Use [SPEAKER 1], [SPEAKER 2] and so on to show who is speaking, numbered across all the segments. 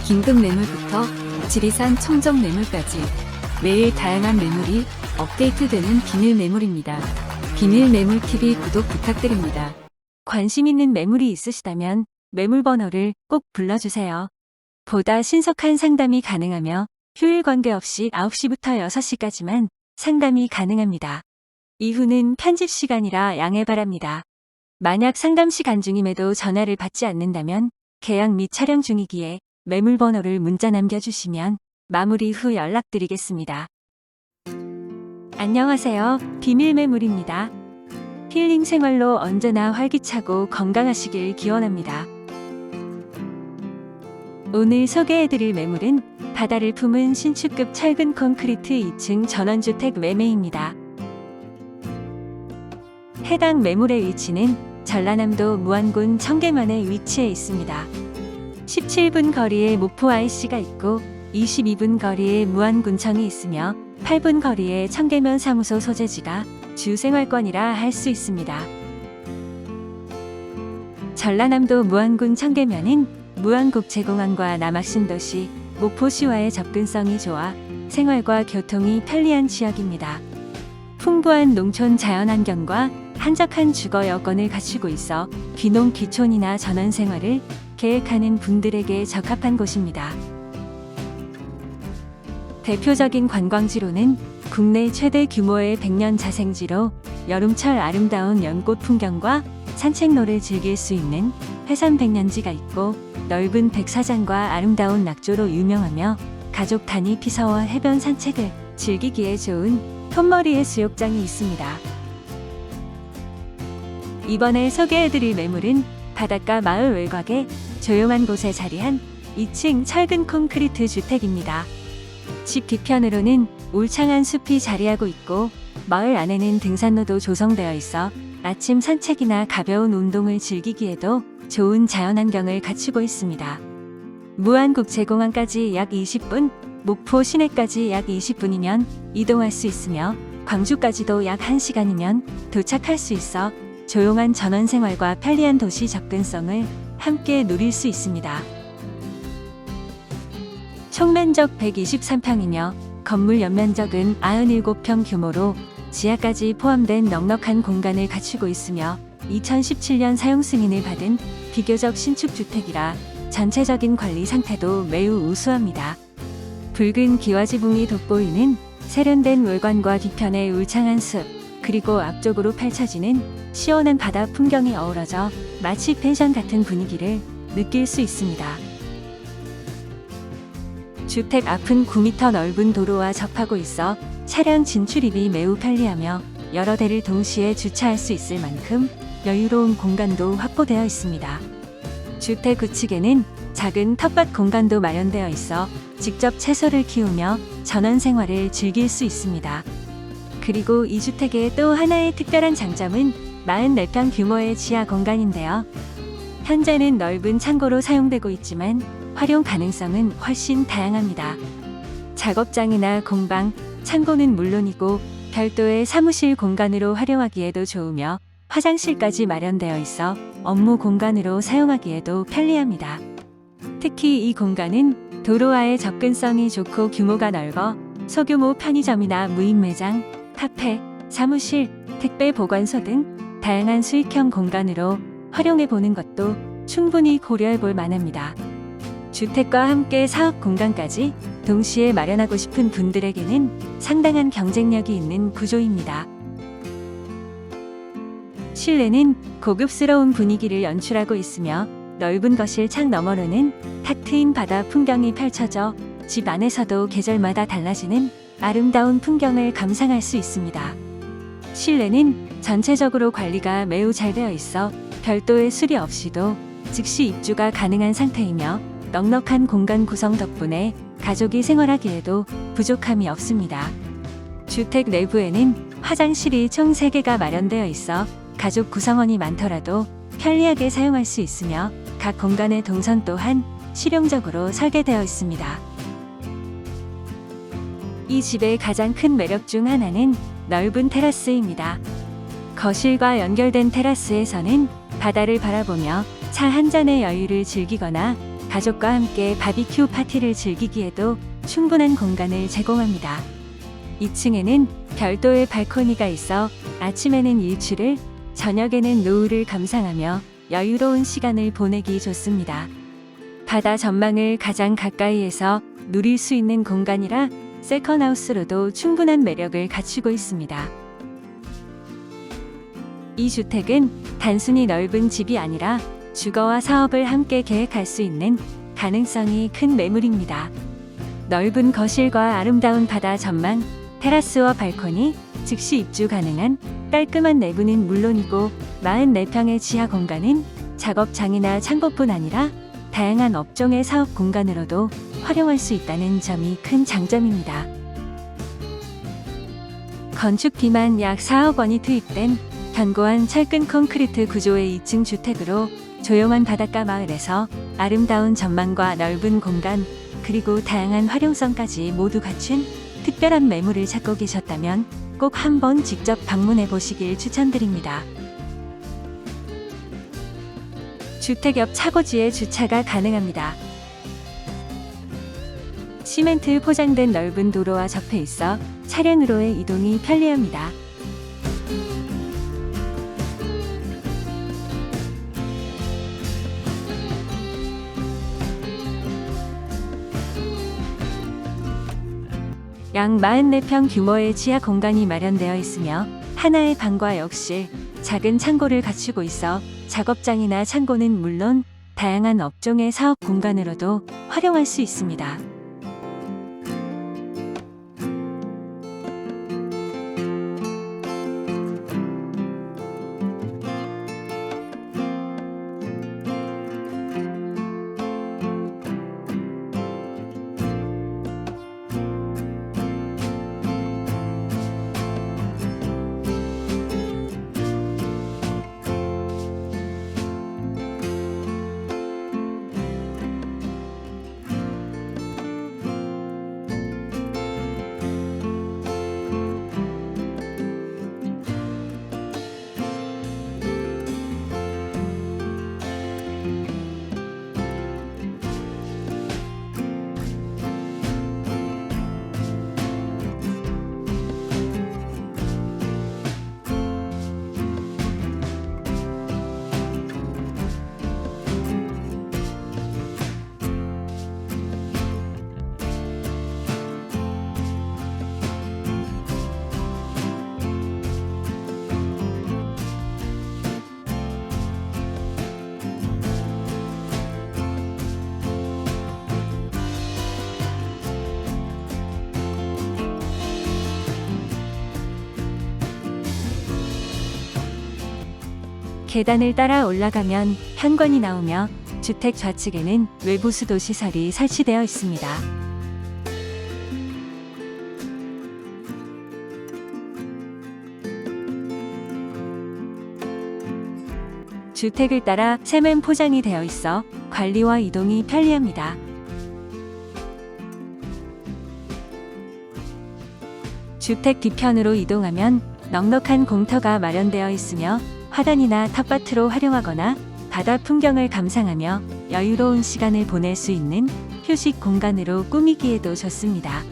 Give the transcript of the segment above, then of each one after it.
[SPEAKER 1] 긴급 매물부터 지리산 청정 매물까지 매일 다양한 매물이 업데이트되는 비밀 매물입니다. 비밀 매물 TV 구독 부탁드립니다.
[SPEAKER 2] 관심 있는 매물이 있으시다면 매물 번호를 꼭 불러주세요. 보다 신속한 상담이 가능하며 휴일 관계없이 9시부터 6시까지만 상담이 가능합니다. 이후는 편집 시간이라 양해 바랍니다. 만약 상담 시간 중임에도 전화를 받지 않는다면 계약 및 촬영 중이기에 매물 번호를 문자 남겨주시면 마무리 후 연락드리겠습니다. 안녕하세요. 비밀 매물입니다. 힐링 생활로 언제나 활기차고 건강하시길 기원합니다. 오늘 소개해드릴 매물은 바다를 품은 신축급 철근 콘크리트 2층 전원주택 매매입니다. 해당 매물의 위치는 전라남도 무안군 청계면에 위치해 있습니다. 17분 거리에 목포 IC가 있고 22분 거리에 무안군청이 있으며 8분 거리에 청계면 사무소 소재지가 주생활권이라 할 수 있습니다. 전라남도 무안군 청계면은 무안국제공항과 남학신도시, 목포시와의 접근성이 좋아 생활과 교통이 편리한 지역입니다. 풍부한 농촌 자연환경과 한적한 주거 여건을 갖추고 있어 귀농 귀촌이나 전원 생활을 계획하는 분들에게 적합한 곳입니다. 대표적인 관광지로는 국내 최대 규모의 백년 자생지로 여름철 아름다운 연꽃 풍경과 산책로를 즐길 수 있는 회산백년지가 있고 넓은 백사장과 아름다운 낙조로 유명하며 가족 단위 피서와 해변 산책을 즐기기에 좋은 톱머리의 수욕장이 있습니다. 이번에 소개해드릴 매물은 바닷가 마을 외곽에 조용한 곳에 자리한 2층 철근 콘크리트 주택입니다. 집 뒤편으로는 울창한 숲이 자리하고 있고 마을 안에는 등산로도 조성되어 있어 아침 산책이나 가벼운 운동을 즐기기에도 좋은 자연환경을 갖추고 있습니다. 무안국제공항까지 약 20분, 목포 시내까지 약 20분이면 이동할 수 있으며 광주까지도 약 1시간이면 도착할 수 있어 조용한 전원생활과 편리한 도시 접근성을 함께 누릴 수 있습니다. 총면적 123평이며 건물 연면적은 97평 규모로 지하까지 포함된 넉넉한 공간을 갖추고 있으며 2017년 사용 승인을 받은 비교적 신축 주택이라 전체적인 관리 상태도 매우 우수합니다. 붉은 기와지붕이 돋보이는 세련된 외관과 뒤편의 울창한 숲, 그리고 앞쪽으로 펼쳐지는 시원한 바다 풍경이 어우러져 마치 펜션 같은 분위기를 느낄 수 있습니다. 주택 앞은 9m 넓은 도로와 접하고 있어 차량 진출입이 매우 편리하며 여러 대를 동시에 주차할 수 있을 만큼 여유로운 공간도 확보되어 있습니다. 주택 우측에는 작은 텃밭 공간도 마련되어 있어 직접 채소를 키우며 전원 생활을 즐길 수 있습니다. 그리고 이 주택의 또 하나의 특별한 장점은 44평 규모의 지하 공간인데요. 현재는 넓은 창고로 사용되고 있지만 활용 가능성은 훨씬 다양합니다. 작업장이나 공방, 창고는 물론이고 별도의 사무실 공간으로 활용하기에도 좋으며 화장실까지 마련되어 있어 업무 공간으로 사용하기에도 편리합니다. 특히 이 공간은 도로와의 접근성이 좋고 규모가 넓어 소규모 편의점이나 무인 매장, 카페, 사무실, 택배 보관소 등 다양한 수익형 공간으로 활용해 보는 것도 충분히 고려해 볼 만합니다. 주택과 함께 사업 공간까지 동시에 마련하고 싶은 분들에게는 상당한 경쟁력이 있는 구조입니다. 실내는 고급스러운 분위기를 연출하고 있으며 넓은 거실 창 너머로는 탁 트인 바다 풍경이 펼쳐져 집 안에서도 계절마다 달라지는 아름다운 풍경을 감상할 수 있습니다. 실내는 전체적으로 관리가 매우 잘 되어 있어 별도의 수리 없이도 즉시 입주가 가능한 상태이며 넉넉한 공간 구성 덕분에 가족이 생활하기에도 부족함이 없습니다. 주택 내부에는 화장실이 총 3개가 마련되어 있어 가족 구성원이 많더라도 편리하게 사용할 수 있으며 각 공간의 동선 또한 실용적으로 설계되어 있습니다. 이 집의 가장 큰 매력 중 하나는 넓은 테라스입니다. 거실과 연결된 테라스에서는 바다를 바라보며 차 한 잔의 여유를 즐기거나 가족과 함께 바비큐 파티를 즐기기에도 충분한 공간을 제공합니다. 2층에는 별도의 발코니가 있어 아침에는 일출을, 저녁에는 노을을 감상하며 여유로운 시간을 보내기 좋습니다. 바다 전망을 가장 가까이에서 누릴 수 있는 공간이라 세컨하우스로도 충분한 매력을 갖추고 있습니다. 이 주택은 단순히 넓은 집이 아니라 주거와 사업을 함께 계획할 수 있는 가능성이 큰 매물입니다. 넓은 거실과 아름다운 바다 전망, 테라스와 발코니, 즉시 입주 가능한 깔끔한 내부는 물론이고 44평의 지하 공간은 작업장이나 창고뿐 아니라 다양한 업종의 사업 공간으로도 활용할 수 있다는 점이 큰 장점입니다. 건축비만 약 4억 원이 투입된 견고한 철근 콘크리트 구조의 2층 주택으로 조용한 바닷가 마을에서 아름다운 전망과 넓은 공간, 그리고 다양한 활용성까지 모두 갖춘 특별한 매물을 찾고 계셨다면 꼭 한번 직접 방문해 보시길 추천드립니다. 주택 옆 차고지에 주차가 가능합니다. 시멘트 포장된 넓은 도로와 접해 있어 차량으로의 이동이 편리합니다. 약 44평 규모의 지하 공간이 마련되어 있으며 하나의 방과 욕실, 작은 창고를 갖추고 있어 작업장이나 창고는 물론 다양한 업종의 사업 공간으로도 활용할 수 있습니다. 계단을 따라 올라가면 현관이 나오며 주택 좌측에는 외부 수도 시설이 설치되어 있습니다. 주택을 따라 세면 포장이 되어 있어 관리와 이동이 편리합니다. 주택 뒤편으로 이동하면 넉넉한 공터가 마련되어 있으며 화단이나 텃밭으로 활용하거나 바다 풍경을 감상하며 여유로운 시간을 보낼 수 있는 휴식 공간으로 꾸미기에도 좋습니다.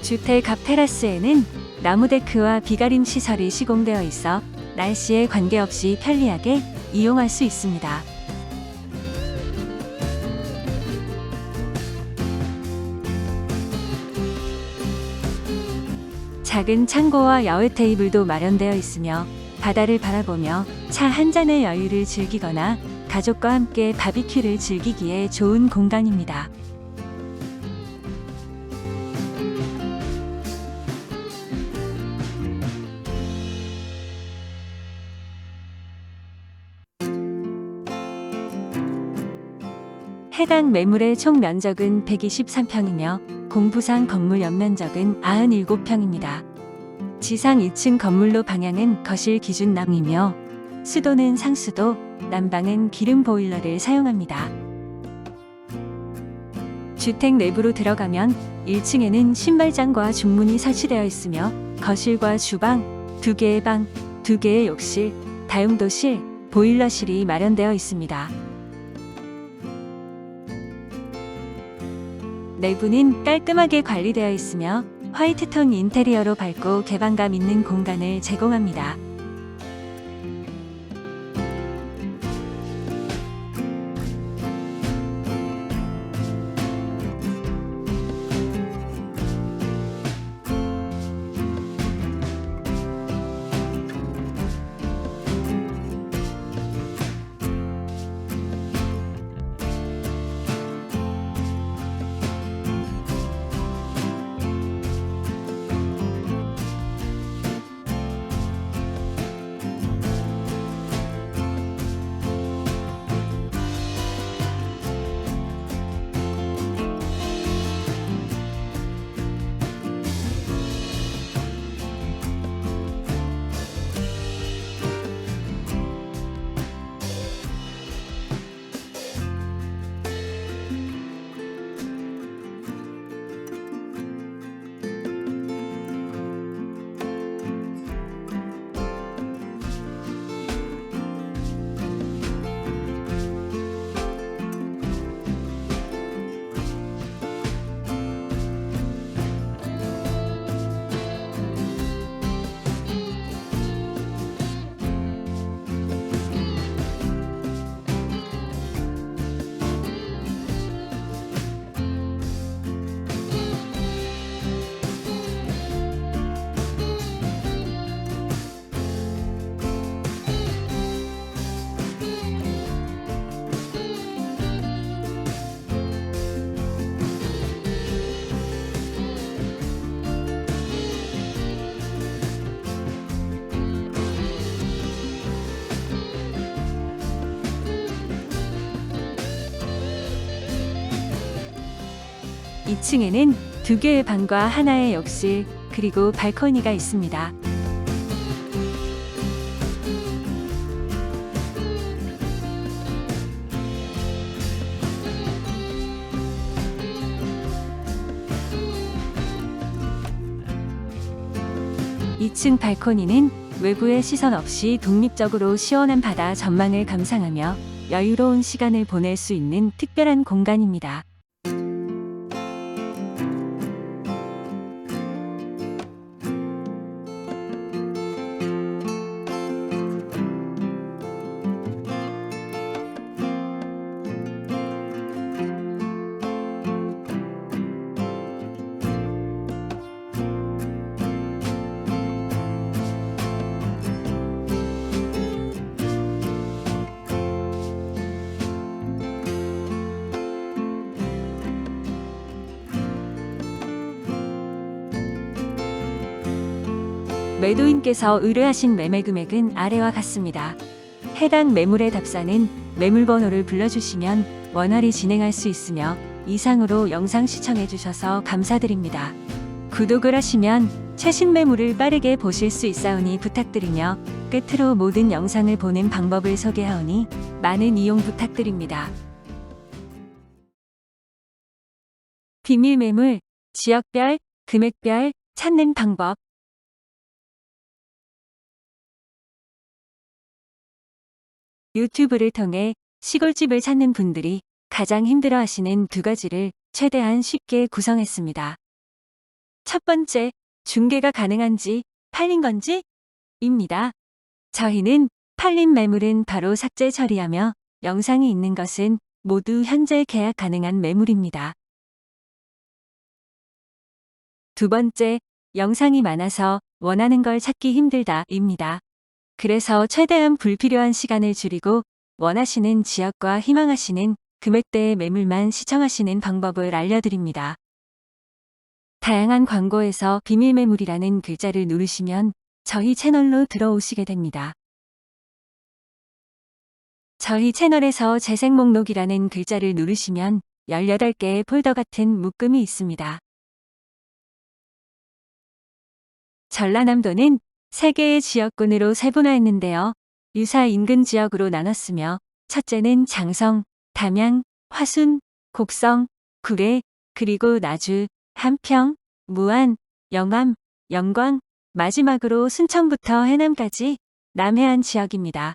[SPEAKER 2] 주택 앞 테라스에는 나무데크와 비가림 시설이 시공되어 있어 날씨에 관계없이 편리하게 이용할 수 있습니다. 작은 창고와 야외 테이블도 마련되어 있으며 바다를 바라보며 차 한 잔의 여유를 즐기거나 가족과 함께 바비큐를 즐기기에 좋은 공간입니다. 해당 매물의 총 면적은 123평이며 공부상 건물 연면적은 97평입니다. 지상 2층 건물로 방향은 거실 기준 남이며 수도는 상수도, 난방은 기름 보일러를 사용합니다. 주택 내부로 들어가면 1층에는 신발장과 중문이 설치되어 있으며 거실과 주방, 2개의 방, 2개의 욕실, 다용도실, 보일러실이 마련되어 있습니다. 내부는 깔끔하게 관리되어 있으며 화이트톤 인테리어로 밝고 개방감 있는 공간을 제공합니다. 이 층에는 2개의 방과 하나의 욕실, 그리고 발코니가 있습니다. 이 층 발코니는 외부의 시선 없이 독립적으로 시원한 바다 전망을 감상하며 여유로운 시간을 보낼 수 있는 특별한 공간입니다. '매도인께서 의뢰하신 매매 금액은 아래와 같습니다. 해당 매물의 답사는 매물번호를 불러주시면 원활히 진행할 수 있으며 이상으로 영상 시청해주셔서 감사드립니다. 구독을 하시면 최신 매물을 빠르게 보실 수 있사오니 부탁드리며 끝으로 모든 영상을 보는 방법을 소개하오니 많은 이용 부탁드립니다. 비밀 매물, 지역별, 금액별 찾는 방법. 유튜브를 통해 시골집을 찾는 분들이 가장 힘들어하시는 2가지를 최대한 쉽게 구성했습니다. 첫 번째, 중개가 가능한지, 팔린 건지? 입니다. 저희는 팔린 매물은 바로 삭제 처리하며 영상이 있는 것은 모두 현재 계약 가능한 매물입니다. 두 번째, 영상이 많아서 원하는 걸 찾기 힘들다 입니다. 그래서 최대한 불필요한 시간을 줄이고 원하시는 지역과 희망하시는 금액대의 매물만 시청하시는 방법을 알려드립니다. 다양한 광고에서 비밀 매물이라는 글자를 누르시면 저희 채널로 들어오시게 됩니다. 저희 채널에서 재생 목록이라는 글자를 누르시면 18개의 폴더 같은 묶음이 있습니다. 전라남도는 3개의 지역군으로 세분화했는데요. 유사 인근 지역으로 나눴으며 첫째는 장성, 담양, 화순, 곡성, 구례, 그리고 나주, 한평, 무안, 영암, 영광, 마지막으로 순천부터 해남까지 남해안 지역입니다.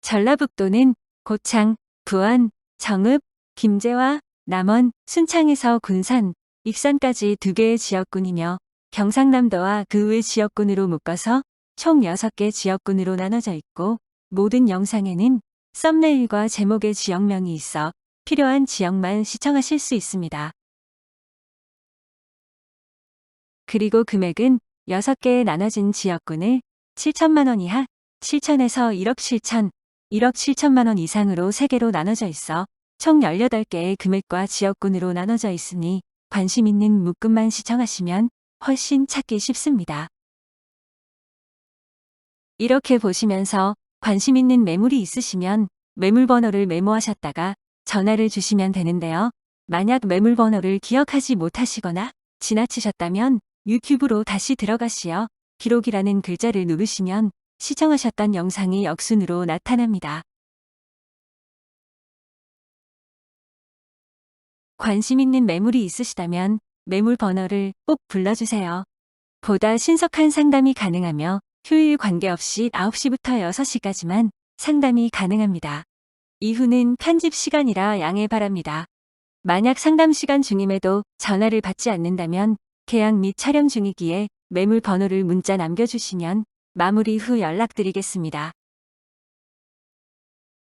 [SPEAKER 2] 전라북도는 고창, 부안, 정읍, 김제와 남원, 순창에서 군산, 익산까지 2개의 지역군이며 경상남도와 그 외 지역군으로 묶어서 총 6개 지역군으로 나눠져 있고 모든 영상에는 썸네일과 제목의 지역명이 있어 필요한 지역만 시청하실 수 있습니다. 그리고 금액은 6개에 나눠진 지역군을 7천만 원 이하, 7천에서 1억 7천, 1억 7천만 원 이상으로 3개로 나눠져 있어 총 18개의 금액과 지역군으로 나눠져 있으니 관심 있는 묶음만 시청하시면 훨씬 찾기 쉽습니다. 이렇게 보시면서 관심 있는 매물이 있으시면 매물 번호를 메모하셨다가 전화를 주시면 되는데요. 만약 매물 번호를 기억하지 못하시거나 지나치셨다면 유튜브로 다시 들어가시어 기록이라는 글자를 누르시면 시청하셨던 영상이 역순으로 나타납니다. 관심 있는 매물이 있으시다면 매물 번호를 꼭 불러주세요. 보다 신속한 상담이 가능하며 휴일 관계없이 9시부터 6시까지만 상담이 가능합니다. 이후는 편집 시간이라 양해 바랍니다. 만약 상담 시간 중임에도 전화를 받지 않는다면 계약 및 촬영 중이기에 매물 번호를 문자 남겨주시면 마무리 후 연락드리겠습니다.